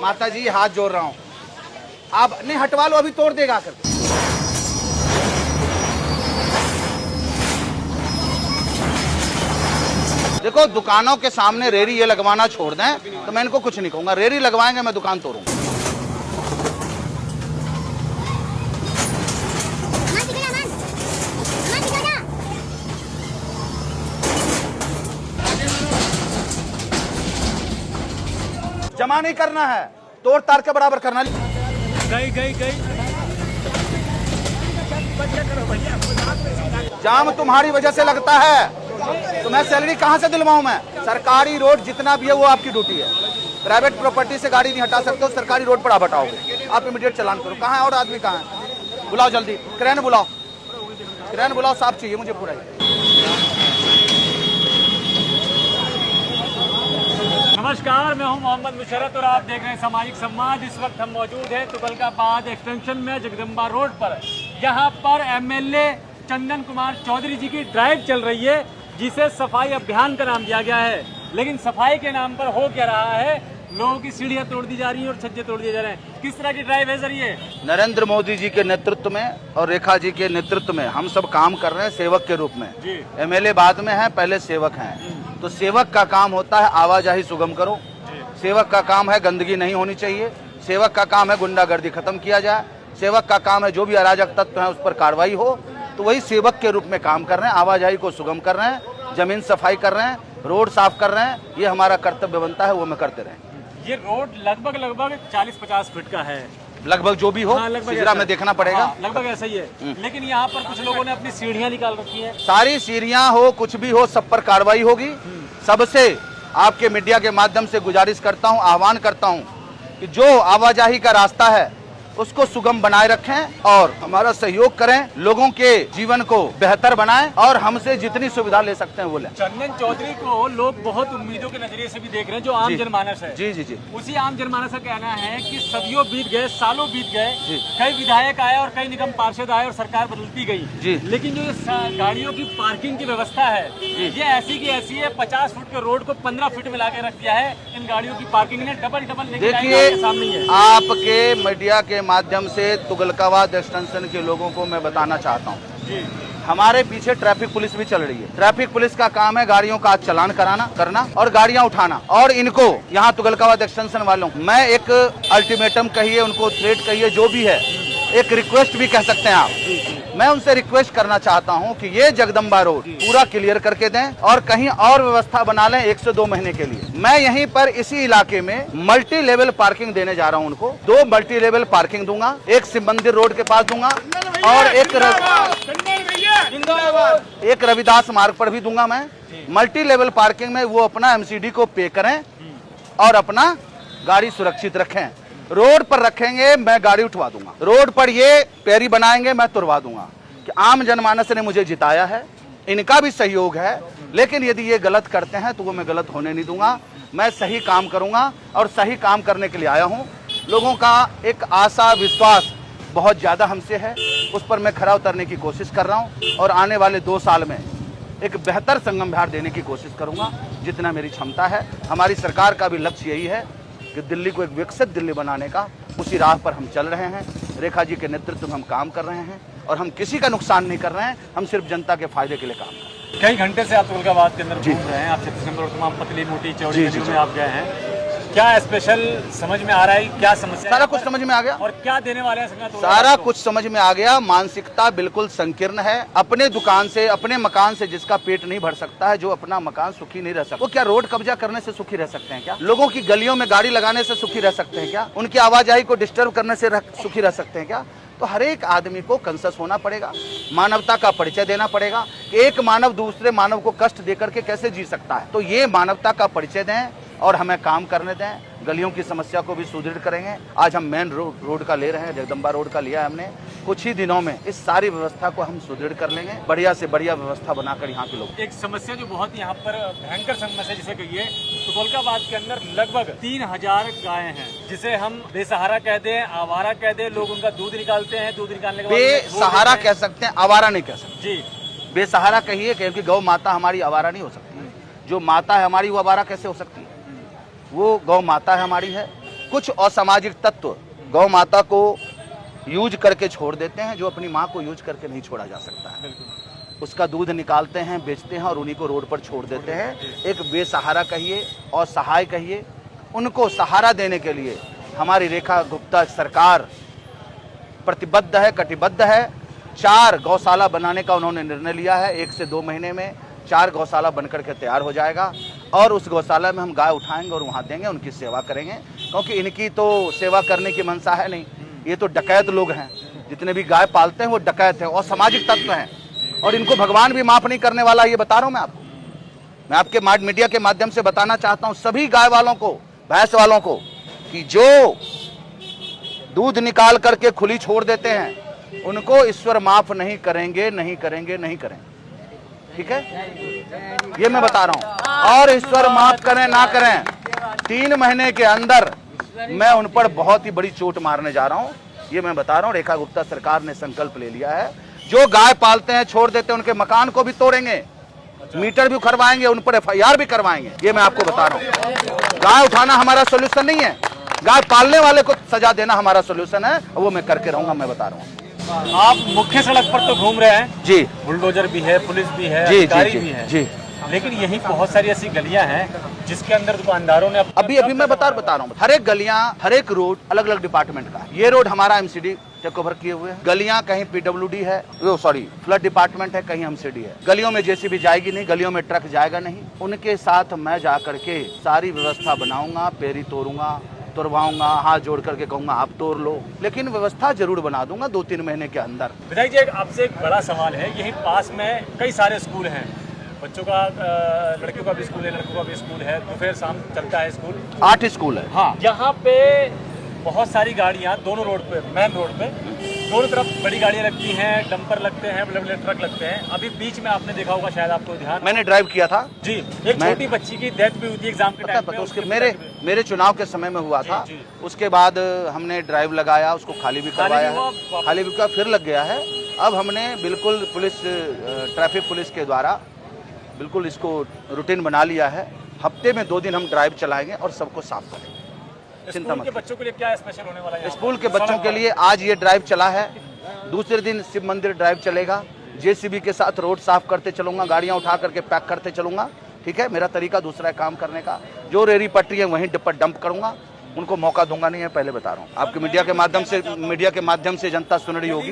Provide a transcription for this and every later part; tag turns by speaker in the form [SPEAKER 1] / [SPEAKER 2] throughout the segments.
[SPEAKER 1] माता जी हाथ जोड़ रहा हूँ, आप नहीं हटवा लो, अभी तोड़ देगा आकर। देखो दुकानों के सामने रेरी ये लगवाना छोड़ दें तो मैं इनको कुछ नहीं कहूंगा, रेरी लगवाएंगे मैं दुकान तोड़ूंगा। जमा नहीं करना है, तोड़ तार के बराबर करना। गई जाम तुम्हारी वजह से लगता है, तो मैं सैलरी कहां से दिलवाऊं? मैं सरकारी रोड जितना भी है वो आपकी ड्यूटी है। प्राइवेट प्रॉपर्टी से गाड़ी नहीं हटा सकते हो, सरकारी रोड पर आप हटाओगे, आप इमीडिएट चालान करो। कहां है और आदमी कहां है? बुलाओ जल्दी, क्रेन बुलाओ, क्रेन बुलाओ, साफ चाहिए मुझे पूरा ही।
[SPEAKER 2] नमस्कार, मैं हूं मोहम्मद मुशर्रफ और आप देख रहे हैं सामाजिक संवाद। इस वक्त हम मौजूद हैं तुगलकाबाद एक्सटेंशन में जगदम्बा रोड पर। यहां पर एमएलए चंदन कुमार चौधरी जी की ड्राइव चल रही है, जिसे सफाई अभियान का नाम दिया गया है। लेकिन सफाई के नाम पर हो क्या रहा है? लोगों की सीढ़ियां तोड़ दी जा रही हैं और छज्जे तोड़ दिए जा रहे हैं। किस तरह की ड्राइव है सर ये?
[SPEAKER 1] नरेंद्र मोदी जी के नेतृत्व में और रेखा जी के नेतृत्व में हम सब काम कर रहे हैं सेवक के रूप में। एमएलए बाद में है, पहले सेवक हैं। तो सेवक का काम होता है आवाजाही सुगम करो, सेवक का काम है गंदगी नहीं होनी चाहिए, सेवक का काम है गुंडागर्दी खत्म किया जाए, सेवक का काम है जो भी अराजक तत्व है उस पर कार्रवाई हो। तो वही सेवक के रूप में काम कर रहे हैं, आवाजाही को सुगम कर रहे हैं, जमीन सफाई कर रहे हैं, रोड साफ कर रहे हैं। ये हमारा कर्तव्य बनता है, वो मैं करते रहे।
[SPEAKER 2] ये रोड लगभग 40-50 फीट का है,
[SPEAKER 1] लगभग जो भी हो, सिजरा में देखना पड़ेगा।
[SPEAKER 2] लगभग ऐसा ही है। लेकिन यहाँ पर कुछ लोगों ने अपनी सीढ़ियाँ निकाल रखी हैं।
[SPEAKER 1] सारी सीढ़ियाँ हो, कुछ भी हो, सब पर कार्रवाई होगी। सबसे आपके मीडिया के माध्यम से गुजारिश करता हूँ, आह्वान करता हूँ कि जो आवाजाही का रास्ता है उसको सुगम बनाए रखें और हमारा सहयोग करें, लोगों के जीवन को बेहतर बनाएं और हमसे जितनी सुविधा ले सकते हैं वो लें।
[SPEAKER 2] चंदन चौधरी को लोग बहुत उम्मीदों के नजरिए से भी देख रहे हैं, जो आम जनमानस है।
[SPEAKER 1] जी जी जी।
[SPEAKER 2] उसी आम जनमानस का कहना है कि सदियों बीत गए, सालों बीत गए, कई विधायक आए और कई निगम पार्षद आए और सरकार बदलती गई, लेकिन जो गाड़ियों की पार्किंग की व्यवस्था है ये ऐसी की ऐसी है। 50 फुट के रोड को 15 फीट में लाके रख दिया है इन गाड़ियों की पार्किंग ने। डबल
[SPEAKER 1] देखिए, आपके मीडिया के माध्यम से तुगलकाबाद एक्सटेंशन के लोगों को मैं बताना चाहता हूँ, हमारे पीछे ट्रैफिक पुलिस भी चल रही है। ट्रैफिक पुलिस का काम है गाड़ियों का चालान करना और गाड़ियां उठाना। और इनको यहाँ तुगलकाबाद एक्सटेंशन वालों मैं एक अल्टीमेटम कहिए, उनको थ्रेट कहिए, जो भी है, एक रिक्वेस्ट भी कह सकते हैं आप, मैं उनसे रिक्वेस्ट करना चाहता हूं कि ये जगदम्बा रोड पूरा क्लियर करके दें और कहीं और व्यवस्था बना लें 1 से 2 महीने के लिए। मैं यहीं पर इसी इलाके में मल्टी लेवल पार्किंग देने जा रहा हूं उनको। 2 मल्टी लेवल पार्किंग दूंगा, एक शिव मंदिर रोड के पास दूंगा और एक रविदास मार्ग पर भी दूंगा। मैं मल्टी लेवल पार्किंग में वो अपना एमसीडी को पे करें और अपना गाड़ी सुरक्षित रखें। रोड पर रखेंगे, मैं गाड़ी उठवा दूंगा। रोड पर ये पेरी बनाएंगे, मैं तुरवा दूंगा। कि आम जनमानस ने मुझे जिताया है, इनका भी सहयोग है, लेकिन यदि ये गलत करते हैं तो वो मैं गलत होने नहीं दूंगा। मैं सही काम करूंगा और सही काम करने के लिए आया हूं। लोगों का एक आशा विश्वास बहुत ज्यादा हमसे है, उस पर मैं खरा उतरने की कोशिश कर रहा हूं और आने वाले 2 साल में एक बेहतर संगम बिहार देने की कोशिश करूंगा जितना मेरी क्षमता है। हमारी सरकार का भी लक्ष्य यही है कि दिल्ली को एक विकसित दिल्ली बनाने का, उसी राह पर हम चल रहे हैं। रेखा जी के नेतृत्व में हम काम कर रहे हैं और हम किसी का नुकसान नहीं कर रहे हैं, हम सिर्फ जनता के फायदे के लिए काम कर रहे हैं।
[SPEAKER 2] कई घंटे से आप तुगलकाबाद के अंदर घूम रहे हैं, आप 36 नंबर और तमाम पतली मोटी चौड़ी गलियों में आप गए हैं। क्या स्पेशल समझ में आ रहा है? क्या समस्या?
[SPEAKER 1] सारा कुछ समझ में आ गया
[SPEAKER 2] और क्या देने वाले हैं?
[SPEAKER 1] सारा कुछ समझ में आ गया। मानसिकता बिल्कुल संकीर्ण है। अपने दुकान से, अपने मकान से जिसका पेट नहीं भर सकता है, जो अपना मकान सुखी नहीं रह सकता, वो क्या रोड कब्जा करने से सुखी रह सकते हैं क्या? लोगों की गलियों में गाड़ी लगाने से सुखी रह सकते हैं क्या? उनकी आवाजाही को डिस्टर्ब करने से सुखी रह सकते हैं क्या? तो हर एक आदमी को कंसस होना पड़ेगा, मानवता का परिचय देना पड़ेगा। एक मानव दूसरे मानव को कष्ट देकर के कैसे जी सकता है? तो ये मानवता का परिचय दें और हमें काम करने दें। गलियों की समस्या को भी सुदृढ़ करेंगे। आज हम मेन रोड का ले रहे हैं, जगदम्बा रोड का लिया है हमने। कुछ ही दिनों में इस सारी व्यवस्था को हम सुदृढ़ कर लेंगे, बढ़िया से बढ़िया व्यवस्था बनाकर यहाँ के लोग।
[SPEAKER 2] एक समस्या जो बहुत यहाँ पर भयंकर समस्या जिसे कहिए, तुगलकाबाद के अंदर लगभग 3000 गायें हैं, जिसे हम बेसहारा कह दें, आवारा कह दें। लोग उनका दूध निकालते हैं, दूध निकालने के बाद
[SPEAKER 1] बेसहारा कह सकते हैं, आवारा नहीं कह सकते।
[SPEAKER 2] जी,
[SPEAKER 1] बेसहारा कहिए, क्योंकि गौ माता हमारी आवारा नहीं हो सकती। जो माता है हमारी वो आवारा कैसे हो सकती है? वो गौ माता है हमारी है, कुछ असामाजिक तत्व गौ माता को यूज करके छोड़ देते हैं, जो अपनी माँ को यूज करके नहीं छोड़ा जा सकता है। उसका दूध निकालते हैं, बेचते हैं और उन्हीं को रोड पर छोड़ देते हैं। एक बेसहारा कहिए और सहाय कहिए, उनको सहारा देने के लिए हमारी रेखा गुप्ता सरकार प्रतिबद्ध है, कटिबद्ध है। 4 गौशाला बनाने का उन्होंने निर्णय लिया है। 1 से 2 महीने में 4 गौशाला बनकर के तैयार हो जाएगा और उस गौशाला में हम गाय उठाएंगे और वहाँ देंगे, उनकी सेवा करेंगे। क्योंकि इनकी तो सेवा करने की मनसा है नहीं, ये तो डकैत लोग हैं। जितने भी गाय पालते हैं वो डकैत हैं और सामाजिक तत्व हैं, और इनको भगवान भी माफ नहीं करने वाला, ये बता रहा हूँ मैं आपको। मैं आपके मीडिया के माध्यम से बताना चाहता हूँ सभी गाय वालों को, भैंस वालों को, कि जो दूध निकाल करके खुली छोड़ देते हैं उनको ईश्वर माफ नहीं करेंगे, नहीं करेंगे, नहीं करेंगे। ठीक है, ये मैं बता रहा हूं। और ईश्वर माफ करें ना करें, 3 महीने के अंदर मैं उन पर बहुत ही बड़ी चोट मारने जा रहा हूं, ये मैं बता रहा हूं। रेखा गुप्ता सरकार ने संकल्प ले लिया है। जो गाय पालते हैं छोड़ देते हैं उनके मकान को भी तोड़ेंगे, मीटर भी करवाएंगे, उन पर FIR भी करवाएंगे, ये मैं आपको बता रहा हूं। गाय उठाना हमारा सोल्यूशन नहीं है, गाय पालने वाले को सजा देना हमारा सोल्यूशन है, और वो मैं करके रहूंगा, मैं बता रहा हूँ।
[SPEAKER 2] आप मुख्य सड़क पर तो घूम रहे हैं
[SPEAKER 1] जी,
[SPEAKER 2] बुलडोजर भी है, पुलिस भी है,
[SPEAKER 1] जी
[SPEAKER 2] अधिकारी
[SPEAKER 1] जी
[SPEAKER 2] भी है
[SPEAKER 1] जी।
[SPEAKER 2] लेकिन यही बहुत सारी ऐसी गलियां हैं जिसके अंदर दुकानदारों ने
[SPEAKER 1] अभी मैं बता रहा हूँ, हर एक गलियां, हर एक रोड अलग अलग डिपार्टमेंट का है। ये रोड हमारा MCD टेक ओवर किए हुए हैं। गलियां कहीं PWD है, फ्लड डिपार्टमेंट है, कहीं MCD है। गलियों में JCB जाएगी नहीं, गलियों में ट्रक जाएगा नहीं। उनके साथ मैं जा करके सारी व्यवस्था बनाऊंगा, पेरी तोड़ूंगा, तोड़वाऊंगा, हाथ जोड़ करके कहूंगा आप तोड़ लो, लेकिन व्यवस्था जरूर बना दूंगा 2-3 महीने के अंदर।
[SPEAKER 2] विधायक जी, आपसे एक बड़ा सवाल है। यही पास में कई सारे स्कूल हैं, बच्चों का, लड़कियों का भी स्कूल है, लड़कों का भी स्कूल है, दोपहर शाम चलता है स्कूल।
[SPEAKER 1] 8 स्कूल है।
[SPEAKER 2] हाँ, यहाँ पे बहुत सारी गाड़ियाँ दोनों रोड पे, मेन रोड पे दोनों तरफ बड़ी गाड़ियाँ लगती हैं, डंपर लगते हैं, बड़े बड़े ट्रक लगते हैं। अभी बीच में आपने देखा होगा, शायद आपको ध्यान,
[SPEAKER 1] मैंने ड्राइव किया था
[SPEAKER 2] जी, एक छोटी बच्ची की डेथ भी हुई थी एग्जाम के टाइम पे।
[SPEAKER 1] उसके मेरे चुनाव के समय में हुआ था। उसके बाद हमने ड्राइव लगाया, उसको खाली भी करवाया है, खाली भी फिर लग गया है। अब हमने बिल्कुल पुलिस, ट्रैफिक पुलिस के द्वारा बिल्कुल इसको रूटीन बना लिया है। हफ्ते में 2 दिन हम ड्राइव चलाएंगे और सबको साफ करेंगे। चिंता मत।
[SPEAKER 2] के बच्चों के लिए क्या स्पेशल होने वाला है?
[SPEAKER 1] स्कूल के बच्चों के लिए आज ये ड्राइव चला है, दूसरे दिन शिव मंदिर ड्राइव चलेगा। JCB के साथ रोड साफ करते चलूंगा, गाड़ियां उठा करके पैक करते चलूंगा। ठीक है, मेरा तरीका दूसरा है काम करने का। जो रेरी पटरी है वहीं पर डंप करूंगा, उनको मौका दूंगा नहीं है, पहले बता रहा हूँ। आपके मीडिया के माध्यम से जनता सुन रही होगी।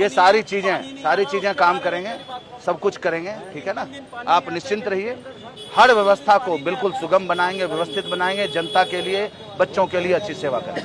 [SPEAKER 1] ये सारी चीजें काम करेंगे, सब कुछ करेंगे। ठीक है ना, आप निश्चिंत रहिए। हर व्यवस्था को बिल्कुल सुगम बनाएंगे, व्यवस्थित बनाएंगे, जनता के लिए, बच्चों के लिए अच्छी सेवा करेंगे।